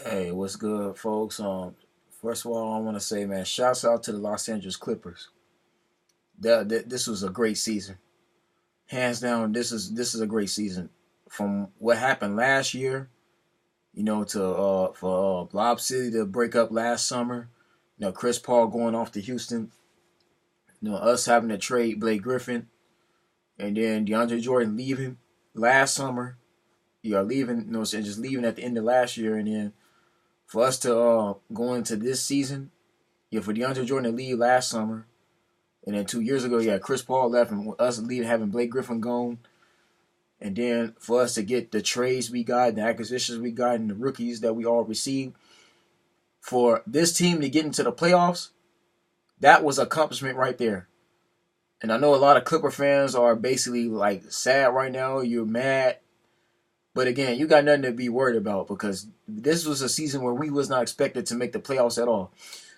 Hey, what's good, folks? First of all, I want to say, man, shouts out to the Los Angeles Clippers. This was a great season, hands down. This is a great season. From what happened last year, to for Lob City to break up last summer, Chris Paul going off to Houston, us having to trade Blake Griffin, and then DeAndre Jordan leaving last summer. You are leaving, and just leaving at the end of last year, and then for us to go into this season. Yeah, for DeAndre Jordan to leave last summer, and then 2 years ago, yeah, Chris Paul left, and us leaving having Blake Griffin gone, and then for us to get the trades we got, the acquisitions we got, and the rookies that we all received, for this team to get into the playoffs, that was an accomplishment right there. And I know a lot of Clipper fans are basically like sad right now. You're mad, but again, you got nothing to be worried about because this was a season where we was not expected to make the playoffs at all.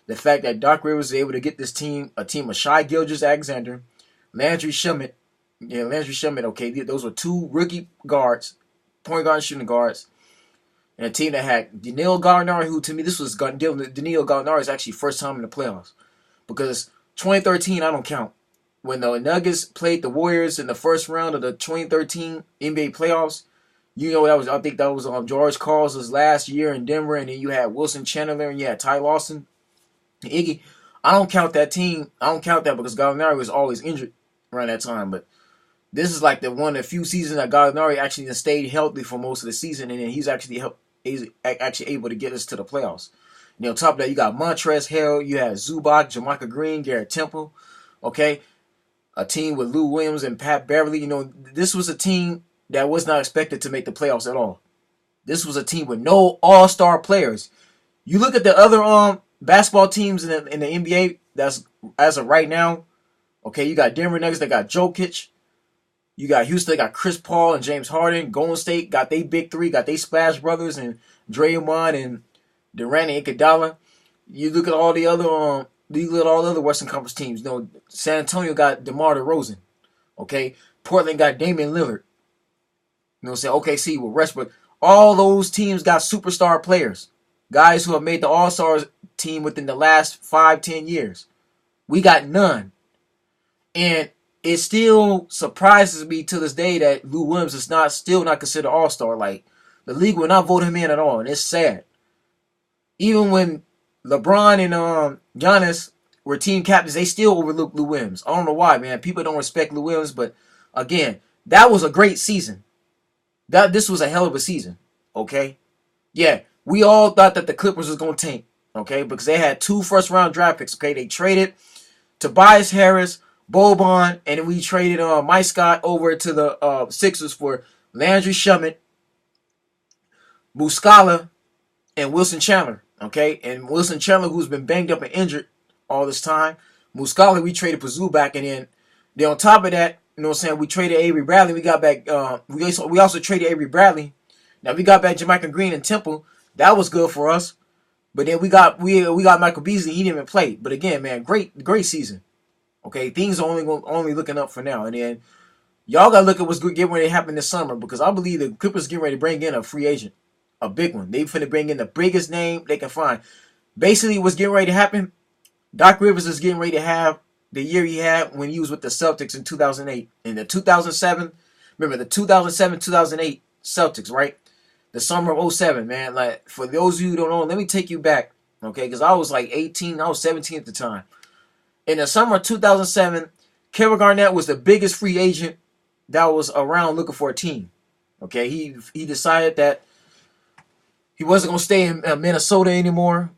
The fact that Doc Rivers was able to get this team, a team of Shai Gilgeous-Alexander, Landry Shamet, okay, those were two rookie guards, point guard and shooting guards, and a team that had Danilo Gallinari, who to me, Danilo Gallinari is actually first time in the playoffs because 2013, I don't count. When the Nuggets played the Warriors in the first round of the 2013 NBA playoffs, I think that was George Karl's last year in Denver, and then you had Wilson Chandler and you had Ty Lawson. Iggy, I don't count that team. I don't count that because Gallinari was always injured around that time. But this is like the one of the few seasons that Gallinari actually stayed healthy for most of the season, and then he's actually able to get us to the playoffs. On top of that, you got Montrezl Harrell, you had Zubac, Jamaica Green, Garrett Temple. Okay, a team with Lou Williams and Pat Beverly. This was a team that was not expected to make the playoffs at all. This was a team with no all-star players. You look at the other basketball teams in the NBA that's as of right now. Okay, you got Denver Nuggets, they got Jokic. You got Houston, they got Chris Paul and James Harden. Golden State got they big three, got they Splash Brothers and Draymond and Durant and Iguodala. You look at all the other Western Conference teams. San Antonio got DeMar DeRozan. Okay, Portland got Damian Lillard. OKC with Westbrook. All those teams got superstar players, guys who have made the All-Stars team within the last 5-10 years. We got none. And it still surprises me to this day that Lou Williams is still not considered All-Star. Like, the league will not vote him in at all, and it's sad. Even when LeBron and Giannis were team captains, they still overlooked Lou Williams. I don't know why, man. People don't respect Lou Williams, but again, that was a great season. This was a hell of a season, okay? Yeah, we all thought that the Clippers was going to tank, okay? Because they had 2 first-round draft picks, okay? They traded Tobias Harris, Boban, and then we traded Mike Scott over to the Sixers for Landry Shamet, Muscala, and Wilson Chandler, okay? And Wilson Chandler, who's been banged up and injured all this time. Muscala, we traded for Zubac, and then on top of that, we traded Avery Bradley. We got back. We also traded Avery Bradley. Now we got back Jamaica Green and Temple. That was good for us. But then we got Michael Beasley. He didn't even play. But again, man, great season. Okay, things are only looking up for now. And then y'all gotta look at what's getting ready to happen this summer because I believe the Clippers getting ready to bring in a free agent, a big one. They finna bring in the biggest name they can find. Basically, what's getting ready to happen? Doc Rivers is getting ready to have the year he had when he was with the Celtics in 2008. In the 2007, remember the 2007-2008 Celtics, right? The summer of 07, man. Like, for those of you who don't know, let me take you back, okay? Because I was like 18, I was 17 at the time. In the summer of 2007, Kevin Garnett was the biggest free agent that was around looking for a team. Okay, he decided that he wasn't going to stay in Minnesota anymore.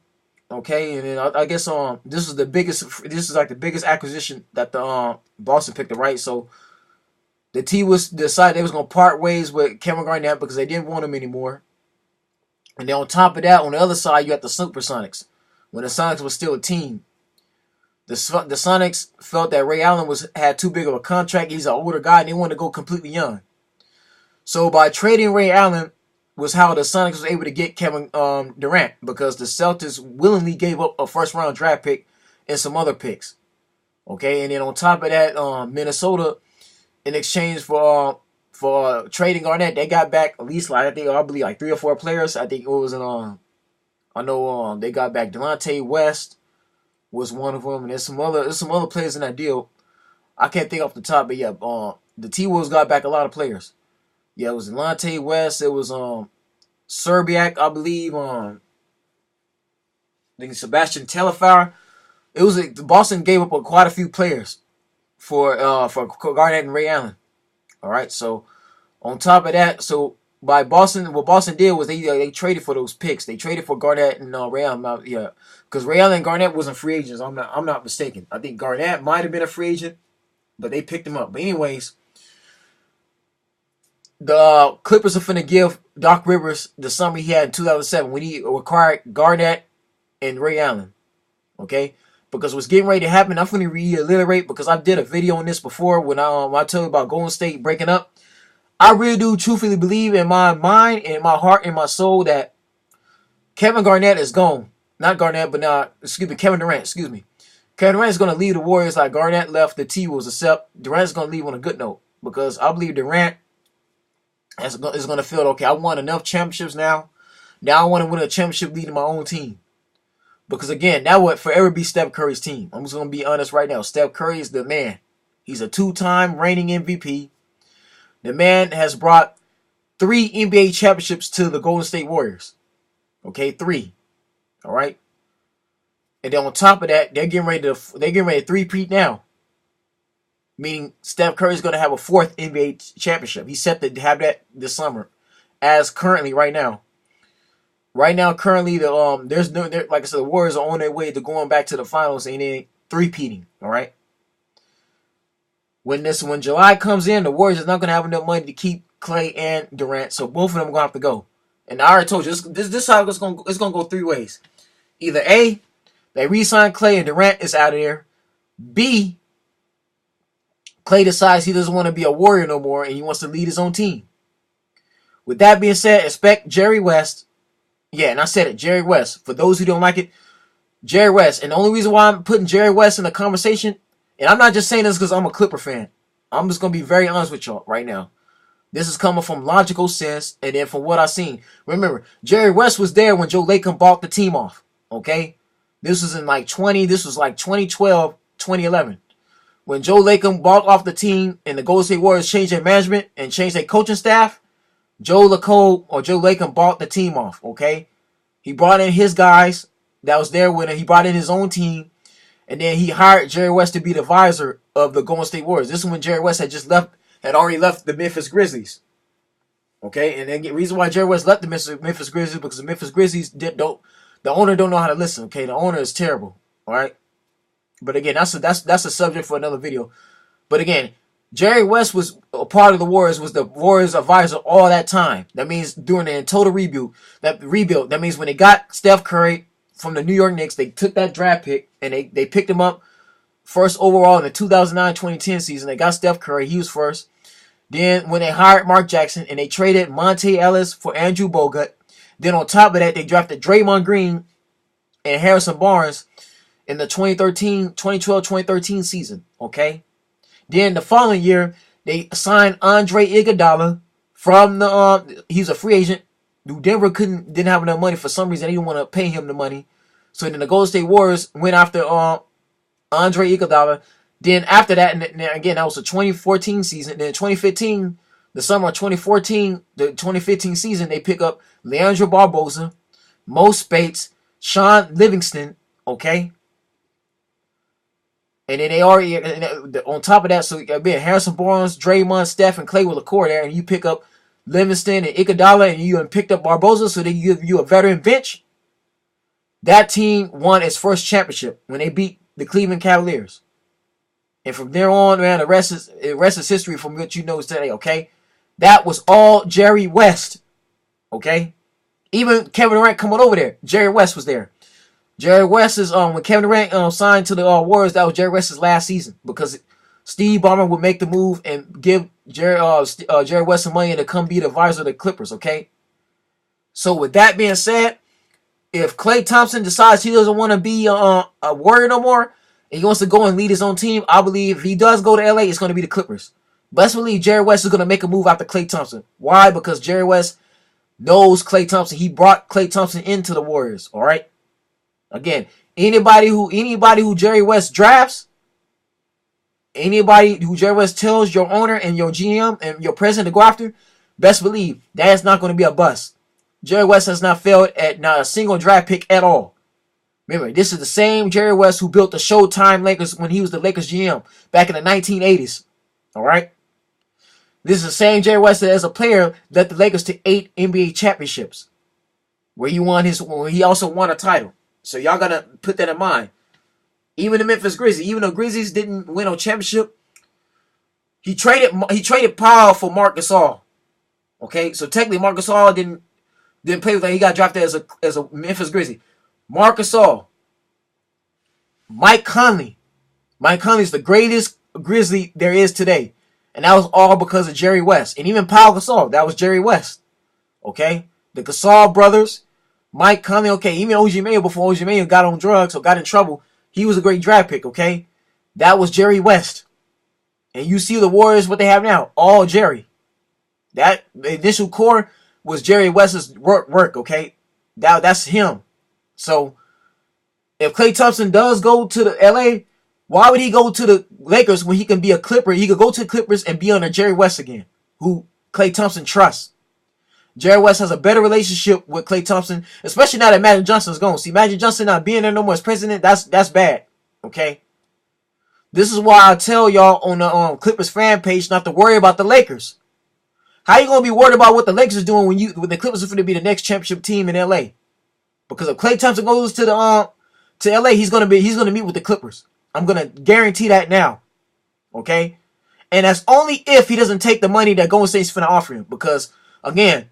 Okay, and then I guess this is like the biggest acquisition that the Boston picked, right? So the team decided they was gonna part ways with Kevin Garnett because they didn't want him anymore. And then on top of that, on the other side, you got the Supersonics. When the Sonics was still a team, the Sonics felt that Ray Allen had too big of a contract. He's an older guy, and they wanted to go completely young. So by trading Ray Allen was how the Sonics was able to get Kevin Durant because the Celtics willingly gave up a first-round draft pick and some other picks. Okay, and then on top of that, Minnesota, in exchange for trading Garnett, they got back at least I believe 3 or 4 players. I think it was I know they got back Delonte West was one of them, and there's some other players in that deal. I can't think off the top, but yeah, the T Wolves got back a lot of players. Yeah, it was Delonte West. It was Serbiak, I believe. I think Sebastian Telfair. It was Boston gave up quite a few players for Garnett and Ray Allen. All right, so on top of that, so by Boston, what Boston did was they traded for those picks. They traded for Garnett and Ray Allen. Yeah, because Ray Allen and Garnett wasn't free agents. I'm not mistaken. I think Garnett might have been a free agent, but they picked him up. But anyways, the Clippers are finna give Doc Rivers the summer he had in 2007 when he acquired Garnett and Ray Allen. Okay, because what's getting ready to happen, I'm finna reiterate because I did a video on this before when I told you about Golden State breaking up. I really do truthfully believe in my mind, in my heart, in my soul that Kevin Garnett is gone. Not Garnett, but Kevin Durant. Excuse me. Kevin Durant is going to leave the Warriors like Garnett left the T-Wolves, except Durant's going to leave on a good note because I believe Durant is going to feel, okay, I won enough championships now. Now I want to win a championship leading my own team. Because again, that would forever be Steph Curry's team. I'm just going to be honest right now. Steph Curry is the man. He's a 2-time reigning MVP. The man has brought 3 NBA championships to the Golden State Warriors. Okay, 3. All right. And then on top of that, they're getting ready to 3-peat now. Meaning Steph Curry is going to have a 4th NBA championship. He's set to have that this summer, as currently right now. Right now, currently there's no like I said, the Warriors are on their way to going back to the finals and then 3-peating. All right. When July comes in, the Warriors are not going to have enough money to keep Clay and Durant, so both of them are going to have to go. And I already told you, this is how it's going to go 3 ways. Either A, they re-sign Clay and Durant is out of there. B, Clay decides he doesn't want to be a Warrior no more and he wants to lead his own team. With that being said, expect Jerry West. Yeah, and I said it, Jerry West. For those who don't like it, Jerry West. And the only reason why I'm putting Jerry West in the conversation, and I'm not just saying this because I'm a Clipper fan. I'm just going to be very honest with y'all right now. This is coming from logical sense and then from what I've seen. Remember, Jerry West was there when Joe Lacob bought the team off. Okay? This was like 2012, 2011. When Joe Lacob bought off the team and the Golden State Warriors changed their management and changed their coaching staff, Joe Lacob bought the team off. Okay? He brought in his guys that was there with him. He brought in his own team. And then he hired Jerry West to be the advisor of the Golden State Warriors. This is when Jerry West had already left the Memphis Grizzlies. Okay, and then the reason why Jerry West left the Memphis Grizzlies because the Memphis Grizzlies the owner don't know how to listen. Okay, the owner is terrible. All right, but again, that's a subject for another video. But again, Jerry West was a part of the Warriors, was the Warriors advisor all that time. That means during the total rebuild. That means when they got Steph Curry from the New York Knicks, they took that draft pick and they picked him up first overall in the 2009-2010 season. They got Steph Curry. He was first. Then when they hired Mark Jackson and they traded Monte Ellis for Andrew Bogut. Then on top of that, they drafted Draymond Green and Harrison Barnes in the 2012-2013 season. Okay. Then the following year, they signed Andre Iguodala from he's a free agent. Denver didn't have enough money for some reason. They didn't want to pay him the money. So then the Golden State Warriors went after Andre Iguodala. Then after that, and again, that was the 2014 season. Then 2015, the summer of 2014, the 2015 season, they pick up Leandro Barbosa, Mo Spates, Sean Livingston, okay? And then they already, on top of that, so again, Harrison Barnes, Draymond, Steph, and Clay with the core there, and you pick up Livingston and Iguodala, and you picked up Barbosa, so they give you a veteran bench. That team won its first championship when they beat the Cleveland Cavaliers. And from there on, man, the rest is history from what you know today, okay? That was all Jerry West, okay? Even Kevin Durant coming over there, Jerry West was there. Jerry West is, when Kevin Durant signed to the Warriors, that was Jerry West's last season because Steve Ballmer would make the move and give Jerry West some money to come be the advisor of the Clippers, okay? So with that being said, if Klay Thompson decides he doesn't want to be a Warrior no more, and he wants to go and lead his own team, I believe if he does go to LA, it's going to be the Clippers. Best believe Jerry West is going to make a move after Klay Thompson. Why? Because Jerry West knows Klay Thompson. He brought Klay Thompson into the Warriors. All right. Again, anybody who Jerry West drafts, anybody who Jerry West tells your owner and your GM and your president to go after, best believe that's not going to be a bust. Jerry West has not failed at not a single draft pick at all. Remember, this is the same Jerry West who built the Showtime Lakers when he was the Lakers GM back in the 1980s. All right. This is the same Jerry West that as a player led the Lakers to 8 NBA championships, where he also won a title. So y'all gotta put that in mind. Even the Memphis Grizzlies, even though Grizzlies didn't win a championship, he traded Powell for Marc Gasol. Okay, so technically Marc Gasol didn't play with that. He got drafted as a Memphis Grizzly. Marc Gasol, Mike Conley. Mike Conley is the greatest Grizzly there is today. And that was all because of Jerry West. And even Paul Gasol, that was Jerry West. Okay? The Gasol brothers, Mike Conley, okay, even OG Mayo, before OG Mayo got on drugs or got in trouble, he was a great draft pick, okay? That was Jerry West. And you see the Warriors, what they have now, all Jerry. That initial core was Jerry West's work, okay? That's him. So, if Klay Thompson does go to the LA, why would he go to the Lakers when he can be a Clipper? He could go to the Clippers and be under Jerry West again, who Klay Thompson trusts. Jerry West has a better relationship with Klay Thompson, especially now that Magic Johnson's gone. See, Magic Johnson not being there no more as president, that's bad, okay? This is why I tell y'all on the Clippers fan page not to worry about the Lakers. How you gonna be worried about what the Lakers are doing when the Clippers are going to be the next championship team in LA? Because if Klay Thompson goes to LA, he's gonna meet with the Clippers. I'm gonna guarantee that now. Okay? And that's only if he doesn't take the money that Golden State's finna offer him. Because again,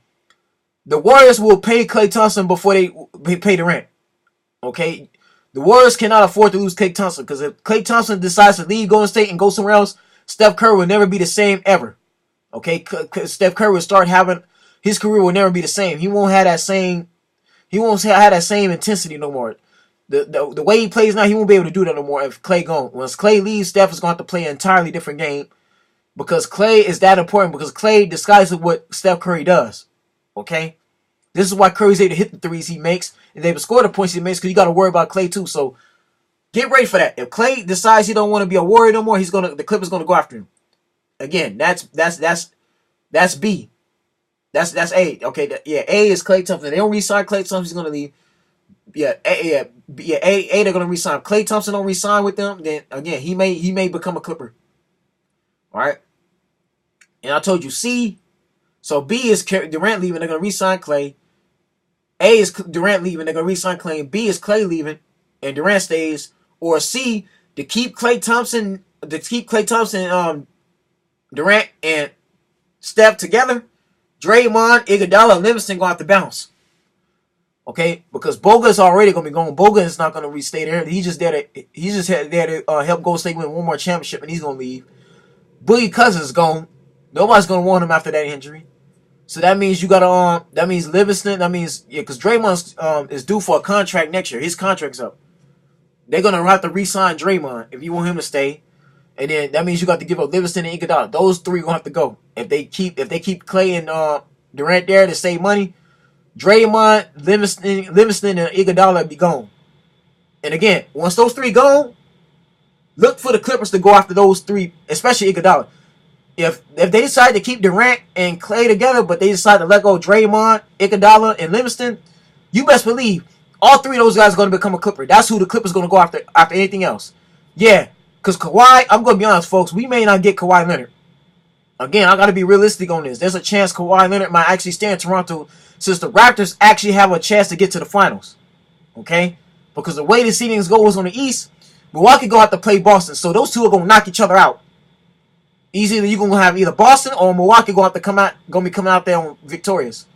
the Warriors will pay Klay Thompson before they pay the rent. Okay? The Warriors cannot afford to lose Klay Thompson. Because if Klay Thompson decides to leave Golden State and go somewhere else, Steph Curry will never be the same ever. Okay? Steph Curry will start having his career will never be the same. He won't have that same intensity no more. The way he plays now, he won't be able to do that no more if Klay gone. Once Klay leaves, Steph is going to have to play an entirely different game because Klay is that important because Klay disguises what Steph Curry does. Okay? This is why Curry's able to hit the threes he makes and able to score the points he makes because you got to worry about Klay too. So get ready for that. If Klay decides he don't want to be a Warrior no more, the Clippers going to go after him. Again, that's B. That's A. Okay, A is Klay Thompson. They don't re-sign Klay Thompson, he's going to leave. A, they're gonna resign. Klay Thompson don't resign with them, then again he may become a Clipper. Alright? And I told you C. So B is Durant leaving, they're gonna resign Klay. A is Durant leaving, they're gonna resign Klay. B is Klay leaving, and Durant stays. Or C, to keep Klay Thompson, Durant and Steph together, Draymond, Iguodala, and Livingston gonna have to bounce. Okay, because Boga is already gonna be gone. Boga is not gonna stay there. He's just there to help Golden State win one more championship, and he's gonna leave. Boogie Cousins is gone. Nobody's gonna want him after that injury. So that means you gotta that means Livingston. That means because Draymond is due for a contract next year. His contract's up. They're gonna have to re-sign Draymond if you want him to stay, and then that means you got to give up Livingston and Iguodala. Those three gonna have to go if they keep Klay and Durant there to save money. Draymond, Livingston, and Iguodala be gone. And again, once those three gone, look for the Clippers to go after those three, especially Iguodala. If they decide to keep Durant and Klay together, but they decide to let go of Draymond, Iguodala, and Livingston, you best believe all three of those guys are going to become a Clipper. That's who the Clippers going to go after anything else. Yeah, because Kawhi, I'm going to be honest, folks, we may not get Kawhi Leonard. Again, I got to be realistic on this. There's a chance Kawhi Leonard might actually stay in Toronto since the Raptors actually have a chance to get to the finals. Okay? Because the way the seedings goes on the East, Milwaukee going to have to play Boston. So those two are going to knock each other out. You're going to have either Boston or Milwaukee going to have to be coming out there victorious.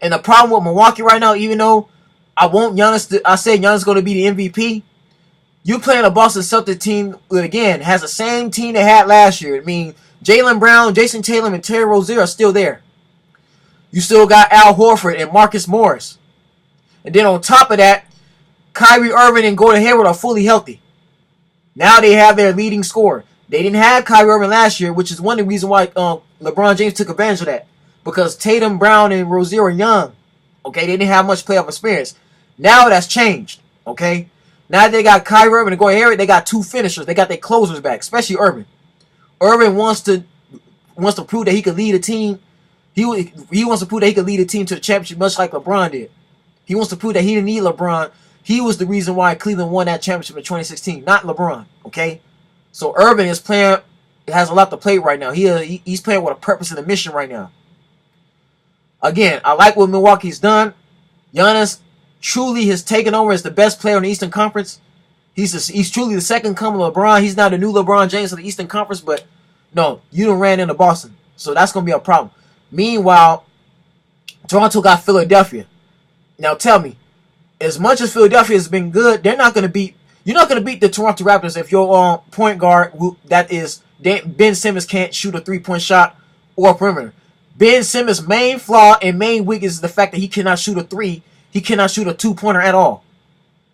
And the problem with Milwaukee right now, even though I said Giannis going to be the MVP, you playing a Boston Celtics team that, again, has the same team they had last year. I mean, Jaylen Brown, Jason Tatum, and Terry Rozier are still there. You still got Al Horford and Marcus Morris. And then on top of that, Kyrie Irving and Gordon Hayward are fully healthy. Now they have their leading scorer. They didn't have Kyrie Irving last year, which is one of the reasons why LeBron James took advantage of that. because Tatum, Brown, and Rozier are young. Okay, they didn't have much playoff experience. Now that's changed. Okay, now they got Kyrie Irving and Gordon Hayward. They got two finishers. They got their closers back, especially Irving. Irving wants to prove that he could lead a team. He wants to prove that he could lead a team to the championship, much like LeBron did. He wants to prove that he didn't need LeBron. He was the reason why Cleveland won that championship in 2016, not LeBron. Okay, so Irving is playing. Has a lot to play right now. He's playing with a purpose and a mission right now. Again, I like what Milwaukee's done. Giannis truly has taken over as the best player in the Eastern Conference. He's truly the second coming of LeBron. He's not the new LeBron James of the Eastern Conference, but no, you done ran into Boston. So that's going to be a problem. Meanwhile, Toronto got Philadelphia. Now tell me, as much as Philadelphia has been good, you're not going to beat the Toronto Raptors if your point guard, that is Ben Simmons, can't shoot a 3-point shot or a perimeter. Ben Simmons' main flaw and main weakness is the fact that he cannot shoot a 3. He cannot shoot a 2-pointer at all.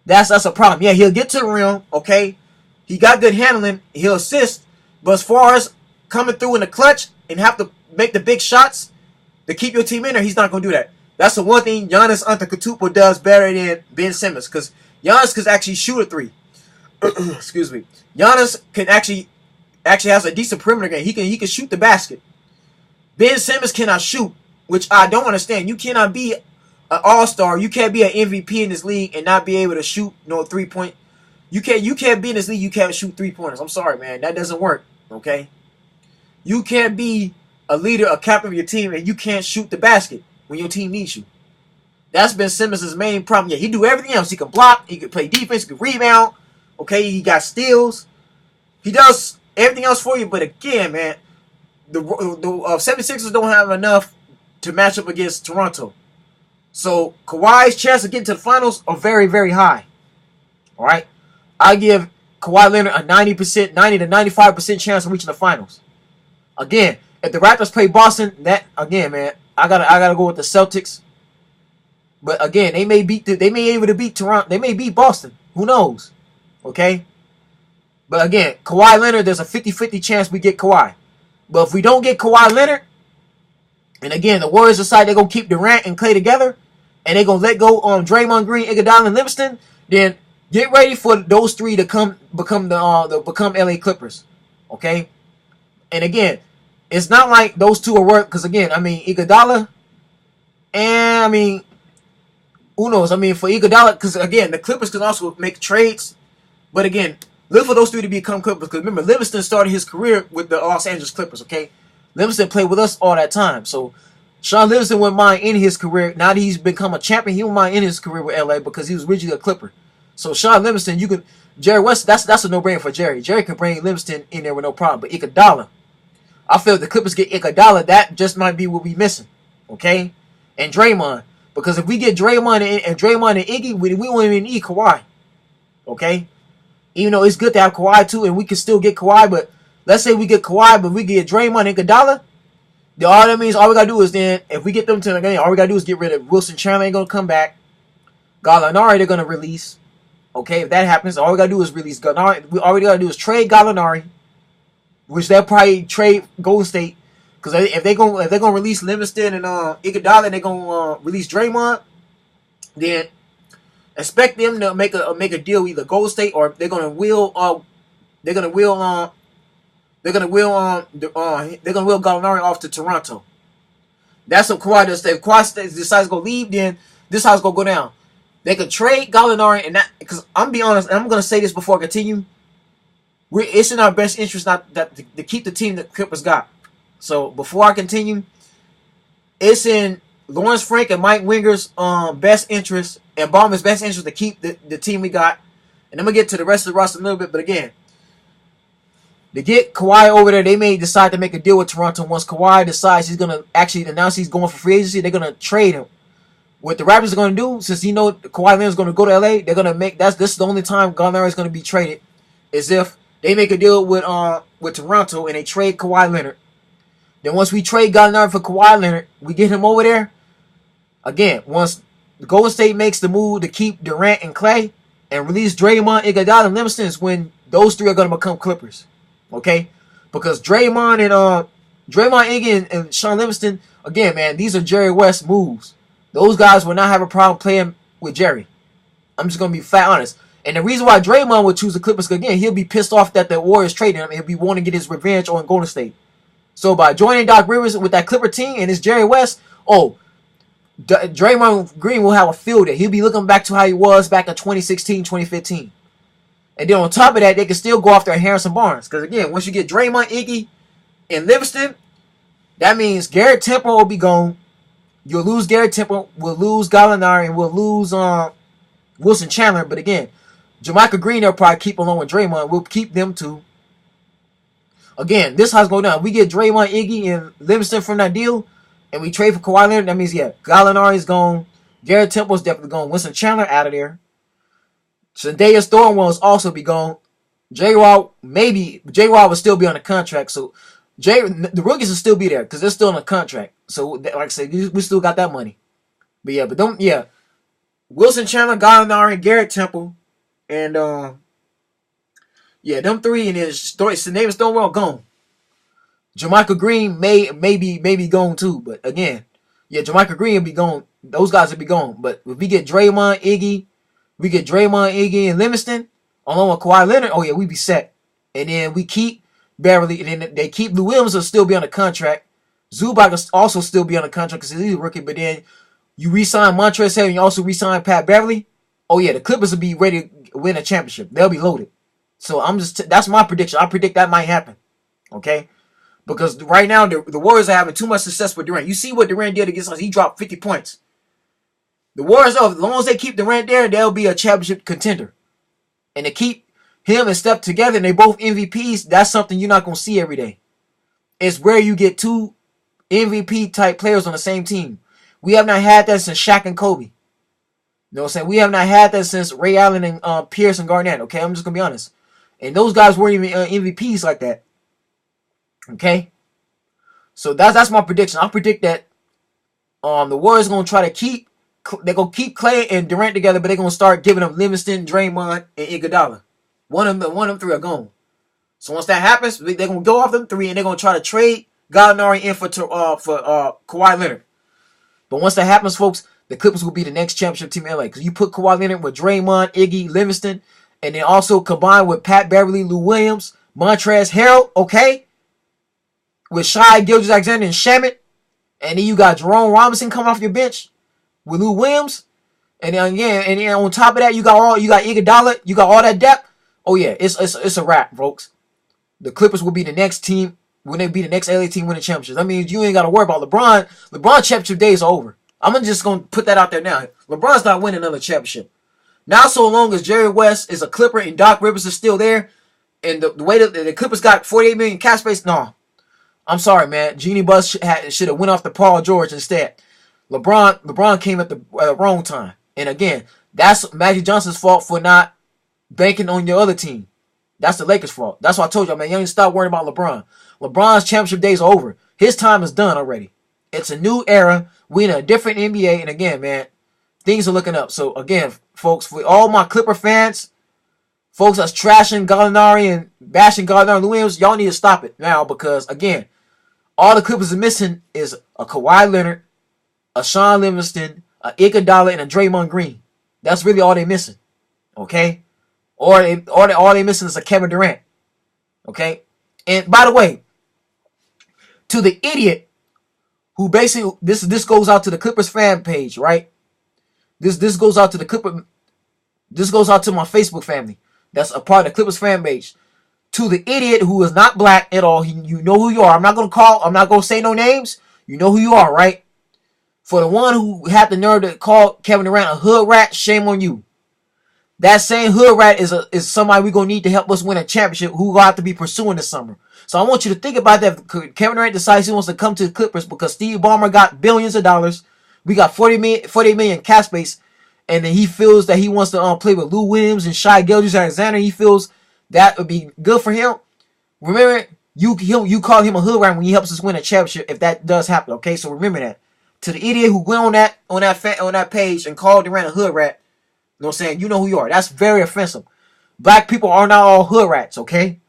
That's a problem. Yeah, he'll get to the rim, okay? He got good handling. He'll assist. But as far as coming through in the clutch and have to make the big shots to keep your team in there, he's not going to do that. That's the one thing Giannis Antetokounmpo does better than Ben Simmons, because Giannis can actually shoot a 3. Excuse me. Giannis can actually has a decent perimeter game. He can shoot the basket. Ben Simmons cannot shoot, which I don't understand. You cannot be an all-star. You can't be an MVP in this league and not be able to shoot no 3-point. You can't be in this league. You can't shoot 3-pointers. I'm sorry, man. That doesn't work. Okay. You can't be a leader, a captain of your team, and you can't shoot the basket when your team needs you. That's Ben Simmons' main problem. Yeah, he do everything else. He can block. He can play defense. He can rebound. Okay, he got steals. He does everything else for you. But again, man, the 76ers don't have enough to match up against Toronto. So Kawhi's chance of getting to the finals are very, very high. All right, I give Kawhi Leonard a 90 to 95% chance of reaching the finals. Again, if the Raptors play Boston, that again, man, I gotta go with the Celtics. But again, they may be able to beat Toronto. They may beat Boston. Who knows? Okay. But again, Kawhi Leonard, there's a 50-50 chance we get Kawhi. But if we don't get Kawhi Leonard, and again, the Warriors decide they're going to keep Durant and Klay together, and they're going to let go on Draymond Green, Iguodala, and Livingston, then get ready for those three to become LA Clippers. Okay? And again, it's not like those two are work, because again, I mean, Iguodala, and I mean, who knows? I mean, for Iguodala, because again, the Clippers can also make trades, but again, look for those three to become Clippers, because remember, Livingston started his career with the Los Angeles Clippers, okay? Livingston played with us all that time, so Sean Livingston wouldn't mind in his career. Now that he's become a champion, he wouldn't mind in his career with LA because he was originally a Clipper. So Sean Livingston, you could, Jerry West, that's a no-brainer for Jerry. Jerry can bring Livingston in there with no problem, but Iguodala, I feel if the Clippers get Iguodala, that just might be what we missing, okay? And Draymond, because if we get Draymond and Iggy, we won't even need Kawhi, okay? Even though it's good to have Kawhi too, and we can still get Kawhi, but let's say we get Kawhi, but we get Draymond and Iguodala, then all that means all we gotta do is then, if we get them to the game, all we gotta do is get rid of Wilson Chandler ain't gonna come back. Gallinari they're gonna release. Okay, if that happens, all we gotta do is release Gallinari. All we gotta do is trade Gallinari, which they'll probably trade Golden State, because if they're gonna release Livingston and Iguodala, and they're gonna release Draymond, then expect them to make a deal with either Golden State or they're gonna wheel Gallinari off to Toronto. That's what Kawhi does. If Kawhi decides to go leave, then this is how it's gonna go down. They could trade Gallinari, and that, because I'm be honest, and I'm gonna say this before I continue. It's in our best interest not to keep the team that Clippers got. So before I continue, it's in Lawrence Frank and Mike Winger's best interest and Ballmer's best interest to keep the team we got. And I'm gonna get to the rest of the roster in a little bit, but again, to get Kawhi over there, they may decide to make a deal with Toronto. Once Kawhi decides he's going to actually announce he's going for free agency, they're going to trade him. What the Raptors are going to do, since you know Kawhi Leonard's going to go to LA, they're going to make this is the only time Gallinari is going to be traded, is if they make a deal with Toronto and they trade Kawhi Leonard. Then once we trade Gallinari for Kawhi Leonard, we get him over there. Again, once Golden State makes the move to keep Durant and Klay and release Draymond, Iguodala, and Livingston, is when those three are going to become Clippers. Okay, because Draymond, Iggy, and Sean Livingston again, man, these are Jerry West moves. Those guys will not have a problem playing with Jerry. I'm just gonna be fat honest. And the reason why Draymond would choose the Clippers, again, he'll be pissed off that the Warriors traded him. He'll be wanting to get his revenge on Golden State. So by joining Doc Rivers with that Clipper team and it's Jerry West, Draymond Green will have a field day. He'll be looking back to how he was back in 2016, 2015. And then on top of that, they can still go after Harrison Barnes. Because again, once you get Draymond, Iggy, and Livingston, that means Garrett Temple will be gone. You'll lose Garrett Temple. We'll lose Gallinari, and we'll lose Wilson Chandler. But again, Jermichael Green, they'll probably keep along with Draymond. We'll keep them too. Again, this is how it's going down. We get Draymond, Iggy, and Livingston from that deal, and we trade for Kawhi Leonard. That means, yeah, Gallinari's gone. Garrett Temple's definitely gone. Wilson Chandler out of there. Zendaya Thornwell will also be gone. J-Rod will still be on the contract. So the rookies will still be there because they're still on the contract. So like I said, we still got that money. But yeah, Wilson Chandler, Gallinari, Garrett Temple, and them three, and his name is Stonewall gone. Jermichael Green may be gone too, but again, yeah, Jermichael Green will be gone. Those guys will be gone. But if we get Draymond, Iggy, and Livingston along with Kawhi Leonard, oh yeah, we be set. And then we keep Beverly, and then they keep Lou Williams will still be on the contract. Zubac will also still be on the contract because he's a rookie. But then you re-sign Montrezl Harrell and you also re-sign Pat Beverly. Oh yeah, the Clippers will be ready to win a championship. They'll be loaded. So that's my prediction. I predict that might happen. Okay? Because right now the Warriors are having too much success with Durant. You see what Durant did against us. He dropped 50 points. The Warriors, as long as they keep Durant there, they'll be a championship contender. And to keep him and Steph together, and they both MVPs, that's something you're not going to see every day. It's rare you get two MVP-type players on the same team. We have not had that since Shaq and Kobe. You know what I'm saying? We have not had that since Ray Allen and Pierce and Garnett. Okay, I'm just going to be honest. And those guys weren't even MVPs like that. Okay? So that's my prediction. I predict that the Warriors are going to try to keep Clay and Durant together, but they're going to start giving them Livingston, Draymond, and Iguodala. One of them three are gone. So once that happens, they're going to go off them three, and they're going to try to trade Gallinari in for Kawhi Leonard. But once that happens, folks, the Clippers will be the next championship team in LA. Because you put Kawhi Leonard with Draymond, Iggy, Livingston, and then also combined with Pat Beverly, Lou Williams, Montrezl Harrell, okay? With Shai Gilgeous-Alexander and Shamet. And then you got Jerome Robinson coming off your bench with Lou Williams. And then on top of that, you got Iguodala, you got all that depth. Oh yeah, it's a wrap, folks. The Clippers will be the next team when they be the next LA team winning championships. That means you ain't got to worry about LeBron. LeBron championship days are over. I'm just going to put that out there now. LeBron's not winning another championship. Now, so long as Jerry West is a Clipper and Doc Rivers is still there, and the way that the Clippers got $48 million cap space, no. I'm sorry, man. Jeannie Buss should have went off to Paul George instead. LeBron came at the wrong time. And again, that's Magic Johnson's fault for not banking on your other team. That's the Lakers' fault. That's why I told y'all, man, you ain't stop worrying about LeBron. LeBron's championship days are over. His time is done already. It's a new era. We in a different NBA. And again, man, things are looking up. So again, folks, for all my Clipper fans, folks that's trashing Gallinari and bashing Gallinari and Williams, y'all need to stop it now because, again, all the Clippers are missing is a Kawhi Leonard, a Sean Livingston, a Iguodala, and a Draymond Green. That's really all they're missing. Okay? Or all they missing is a Kevin Durant. Okay? And by the way, to the idiot who basically this goes out to the Clippers fan page, right? This goes out to the Clipper. This goes out to my Facebook family. That's a part of the Clippers fan page. To the idiot who is not black at all, you know who you are. I'm not gonna say no names. You know who you are, right? For the one who had the nerve to call Kevin Durant a hood rat, shame on you. That same hood rat is somebody we're gonna need to help us win a championship who gonna have to be pursuing this summer. So I want you to think about that. Kevin Durant decides he wants to come to the Clippers because Steve Ballmer got billions of dollars. We got 40 million cap space, and then he feels that he wants to play with Lou Williams and Shai Gilgeous-Alexander. He feels that would be good for him. Remember, you call him a hood rat when he helps us win a championship if that does happen. Okay, so remember that. To the idiot who went on that page and called Durant a hood rat, you know what I'm saying? You know who you are. That's very offensive. Black people are not all hood rats, okay?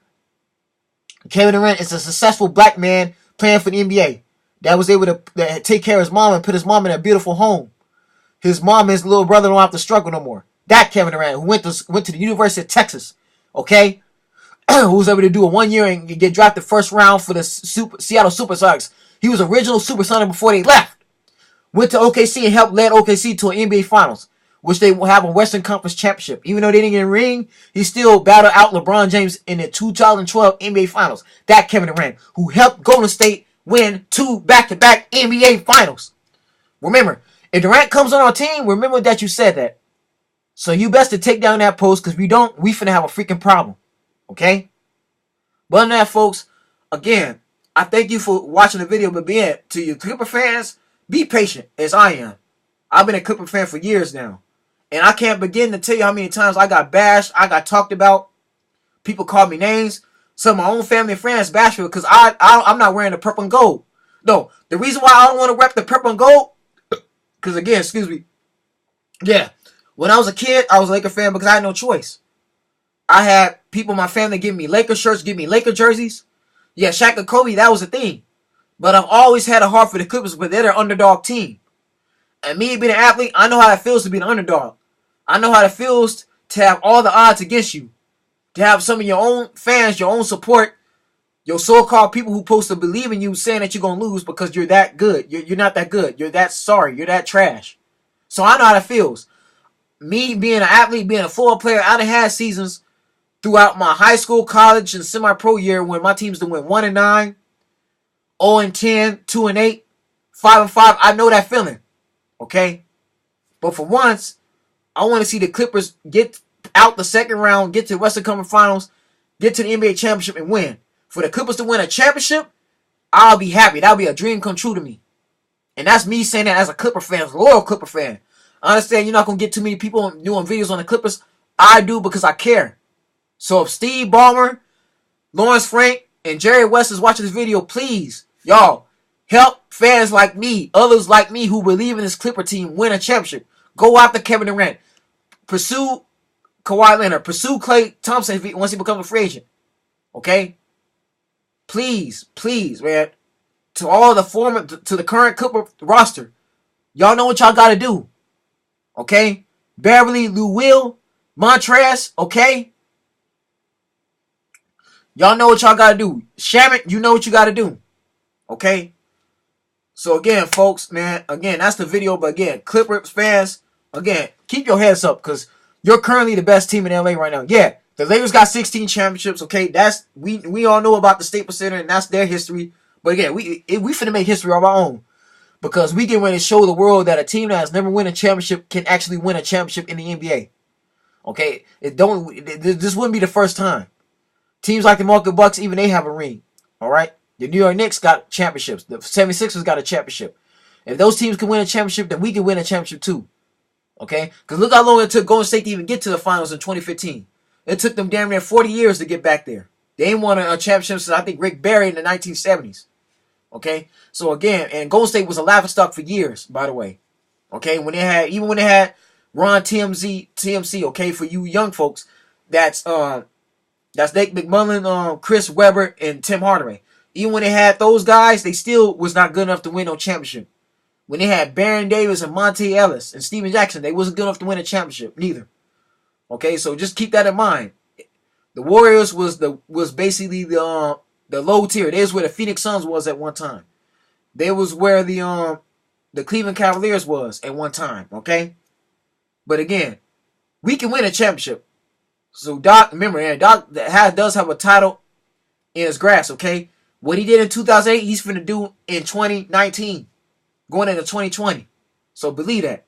Kevin Durant is a successful black man playing for the NBA. that was able to take care of his mom and put his mom in a beautiful home. His mom and his little brother don't have to struggle no more. That Kevin Durant, who went to the University of Texas, okay, who was able to do a 1 year and get drafted first round for the Seattle SuperSonics. He was original Supersonic before they left. Went to OKC and helped lead OKC to an NBA Finals, which they will have a Western Conference Championship. Even though they didn't get a ring, he still battled out LeBron James in the 2012 NBA Finals. That Kevin Durant, who helped Golden State win 2 back-to-back NBA Finals. Remember, if Durant comes on our team, remember that you said that. So you best to take down that post, because if we don't, we finna have a freaking problem. Okay? But other than that, folks, again, I thank you for watching the video, but being to you Clipper fans, be patient, as I am. I've been a Clipper fan for years now. And I can't begin to tell you how many times I got bashed, I got talked about. People called me names. Some of my own family and friends bashed me because I'm not wearing the purple and gold. No, the reason why I don't want to rep the purple and gold, because again, excuse me, yeah, when I was a kid, I was a Laker fan because I had no choice. I had people in my family give me Laker shirts, give me Laker jerseys. Yeah, Shaq and Kobe, that was a thing. But I've always had a heart for the Clippers, but they're their underdog team. And me being an athlete, I know how it feels to be an underdog. I know how it feels to have all the odds against you. To have some of your own fans, your own support, your so-called people who supposed to believe in you saying that you're going to lose because you're that good. You're not that good. You're that sorry. You're that trash. So I know how it feels. Me being an athlete, being a football player, I done had seasons throughout my high school, college, and semi-pro year when my teams went 1-9, 0-10, 2-8, 5-5. I know that feeling. Okay? But for once, I want to see the Clippers get out the second round, get to the Western Conference Finals, get to the NBA Championship, and win. For the Clippers to win a championship, I'll be happy. That'll be a dream come true to me. And that's me saying that as a Clipper fan, as a loyal Clipper fan. I understand you're not going to get too many people doing videos on the Clippers. I do because I care. So if Steve Ballmer, Lawrence Frank, and Jerry West is watching this video, please, y'all, help fans like me, others like me who believe in this Clipper team win a championship. Go after Kevin Durant. Pursue Kawhi Leonard. Pursue Klay Thompson once he becomes a free agent. Okay? Please, please, man. To all the former, to the current Clipper roster, y'all know what y'all got to do. Okay? Beverly, Lou Will, Montrez, okay? Y'all know what y'all got to do. Shamit, you know what you got to do. Okay? So again, folks, man, again, that's the video. But again, Clippers fans, again, keep your heads up because you're currently the best team in LA right now. Yeah, the Lakers got 16 championships. Okay, that's we all know about the Staples Center and that's their history. But again, we finna make history of our own because we get ready to show the world that a team that has never won a championship can actually win a championship in the NBA. Okay, this wouldn't be the first time. Teams like the Milwaukee Bucks, even they have a ring. All right. The New York Knicks got championships. The 76ers got a championship. If those teams can win a championship, then we can win a championship too. Okay? Because look how long it took Golden State to even get to the finals in 2015. It took them damn near 40 years to get back there. They ain't won a championship since, I think, Rick Barry in the 1970s. Okay? So again, and Golden State was a laughingstock for years, by the way. Okay? When they had Ron TMC, okay, for you young folks, that's Nate McMullen, Chris Webber, and Tim Hardaway. Even when they had those guys, they still was not good enough to win no championship. When they had Baron Davis and Monte Ellis and Steven Jackson, they wasn't good enough to win a championship neither. Okay, so just keep that in mind. The Warriors was basically the low tier. There's where the Phoenix Suns was at one time. They was where the Cleveland Cavaliers was at one time. Okay, but again, we can win a championship. So Doc, remember, Doc does have a title in his grasp. Okay. What he did in 2008, he's finna do in 2019, going into 2020. So believe that.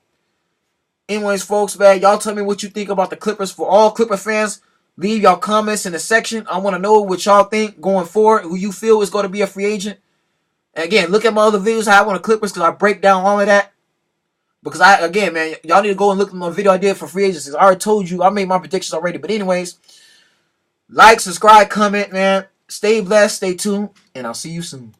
Anyways, folks, man, y'all tell me what you think about the Clippers. For all Clipper fans, leave y'all comments in the section. I want to know what y'all think going forward, who you feel is going to be a free agent. And again, look at my other videos I have on the Clippers because I break down all of that. Because again, man, y'all need to go and look at my video I did for free agencies. I already told you, I made my predictions already. But anyways, like, subscribe, comment, man. Stay blessed, stay tuned, and I'll see you soon.